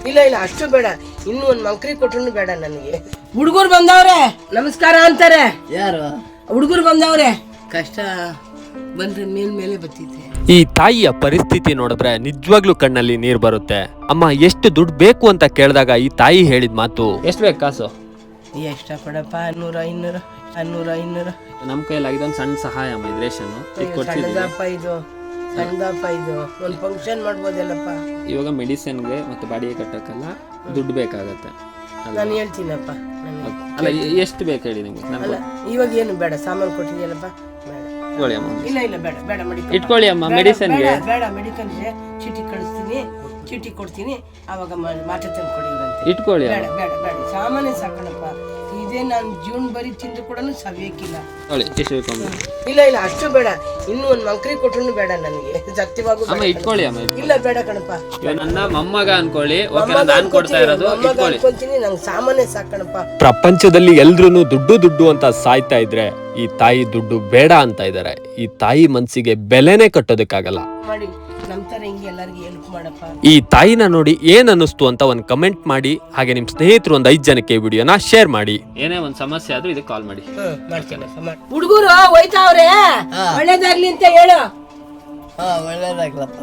ಇಲ್ಲ ಇಲ್ಲ ಅಷ್ಟು ಬೇಡ, ಇನ್ನು ಒಂದ್ ಮಂಕ್ರಿ ಕೊಟ್ರು ಬೇಡ ನನಗೆ. ಹುಡುಗರು ಬಂದವ್ರೆ, ನಮಸ್ಕಾರ ಅಂತಾರೆ. ಯಾರು ಹುಡುಗರು ಬಂದವ್ರೆ, ಕಷ್ಟ ಬಂದ್ರೆ ಮೇಲೆ ಬರ್ತೈತೆ. ಈ ತಾಯಿಯ ಪರಿಸ್ಥಿತಿ ನೋಡಿದ್ರೆ ನಿಜವಾಗ್ಲೂ ಕಣ್ಣಲ್ಲಿ ನೀರು ಬರುತ್ತೆ. ಅಮ್ಮ ಎಷ್ಟು ದುಡ್ಡು ಬೇಕು ಅಂತ ಕೇಳಿದಾಗ ಈ ತಾಯಿ ಹೇಳಿದ ಮಾತು, ಎಷ್ಟು ಬೇಕು ಕಾಸು? ಎಷ್ಟ ಕೊಡಪ್ಪ, 100 500 ನಮ್ಮ ಕೈಲಾಗಿದ್ದ ಒಂದು ಸಣ್ಣ ಸಹಾಯ ಅಮ್ಮ, ಇದು ರೇಷನ್ ಸಣ್ಣದಪ್ಪ ಇದು, ಸಣ್ಣದಪ್ಪ ಇದು. ಒಂದು ಫಂಕ್ಷನ್ ಮಾಡ್ಬೋದಲ್ಲಪ್ಪ. ಇವಾಗ ಮೆಡಿಸಿನ್ಗೆ ಮತ್ತು ಬಾಡಿಗೆ ಕಟ್ಟಕ್ಕೆಲ್ಲ ದುಡ್ಡು ಬೇಕಾಗತ್ತೆ. ನಾನು ಹೇಳ್ತೀನಪ್ಪ. ಅಲ್ಲ ಎಷ್ಟು ಬೇಕು ಹೇಳಿ ನಿಮ್ಗೆ? ಅಲ್ಲ ಇವಾಗ ಏನು ಬೇಡ, ಸಾಮಾನು ಕೊಟ್ಟಿದ್ಯಲ್ಲಪ್ಪ, ಬೇಡ. ಇಲ್ಲ ಇಲ್ಲ ಬೇಡ ಬೇಡ, ಮೆಡಿಕಲ್ ಇಟ್ಕೊಳ್ಳಿ ಅಮ್ಮ. ಮೆಡಿಸಿನ್ಗೆ ಬೇಡ, ಮೆಡಿಕಲ್ಗೆ ಚೀಟಿ ಕಳಿಸ್ತೀನಿ, ಚೀಟಿ ಕೊಡ್ತೀನಿ, ಆವಾಗ ಮಾತ್ರೆ ತಂದು ಕೊಡಿವ್ರಂತೆ. ಇಟ್ಕೊಳ್ಳಿ. ಬೇಡ ಬೇಡ ಬೇಡ, ಸಾಮಾನ್ಯ ಸಾಕಣಪ್ಪ. ಇದೇ ನಾನು ಜೀವನ ಬರೀ ತಿಂದು ಕೂಡ ಸವಿಯಕ್ಕಿಲ್ಲ. ಇಲ್ಲ ಇಲ್ಲ ಅಷ್ಟು ಬೇಡ, ಇನ್ನು ಒಂದು ಮಂಕ್ರಿ ಕೊಟ್ರು ಬೇಡ ನನಗೆ. ಸತ್ಯವಾಗೂ ಇಟ್ಕೊಳ್ಳಿ ಅಮ್ಮ. ಇಲ್ಲ ಬೇಡ ಕಣಪ್ಪ, ನನ್ನ ಮೊಮ್ಮಗ ಅನ್ಕೊಳ್ಳಿ, ನಾನು ಕೊಡ್ತಾ ಇರೋದು ಅನ್ಕೊಂತೀನಿ. ನಂಗೆ ಸಾಮಾನ್ಯ ಸಾಕಣಪ್ಪ. ಪ್ರಪಂಚದಲ್ಲಿ ಎಲ್ರು ದುಡ್ಡು ಅಂತ ಸಾಯ್ತಾ ಇದ್ರೆ ಈ ತಾಯಿ ದುಡ್ಡು ಬೇಡ ಅಂತ ಇದ್ದಾರೆ. ಈ ತಾಯಿ ಮನ್ಸಿಗೆ ಬೆಲೆನೇ ಕಟ್ಟೋದಕ್ಕಾಗಲ್ಲ. ಮಾಡಿ ನಮ್ ತರ ಹಿಂಗೆ ಎಲ್ಲರಿಗೂ ಹೆಲ್ಪ್ ಮಾಡಪ್ಪ. ಈ ತಾಯಿನ ನೋಡಿ ಏನ್ ಅನ್ನಿಸ್ತು ಅಂತ ಒಂದು ಕಮೆಂಟ್ ಮಾಡಿ, ಹಾಗೆ ನಿಮ್ ಸ್ನೇಹಿತರು ಒಂದು 5 ಜನಕ್ಕೆ ಈ ವಿಡಿಯೋನ ಶೇರ್ ಮಾಡಿ. ಏನೇ ಒಂದು ಸಮಸ್ಯೆ ಆದ್ರೂ ಇದಕ್ಕೆ ಕಾಲ್ ಮಾಡಿ. ಹುಡುಗರು ಹೋಯ್ತಾವ್ರೆ, ಒಳ್ಳೇದಾಗ್ಲಿ ಅಂತ ಹೇಳು. ಒಳ್ಳೇದಾಗ್ಲಪ್ಪ.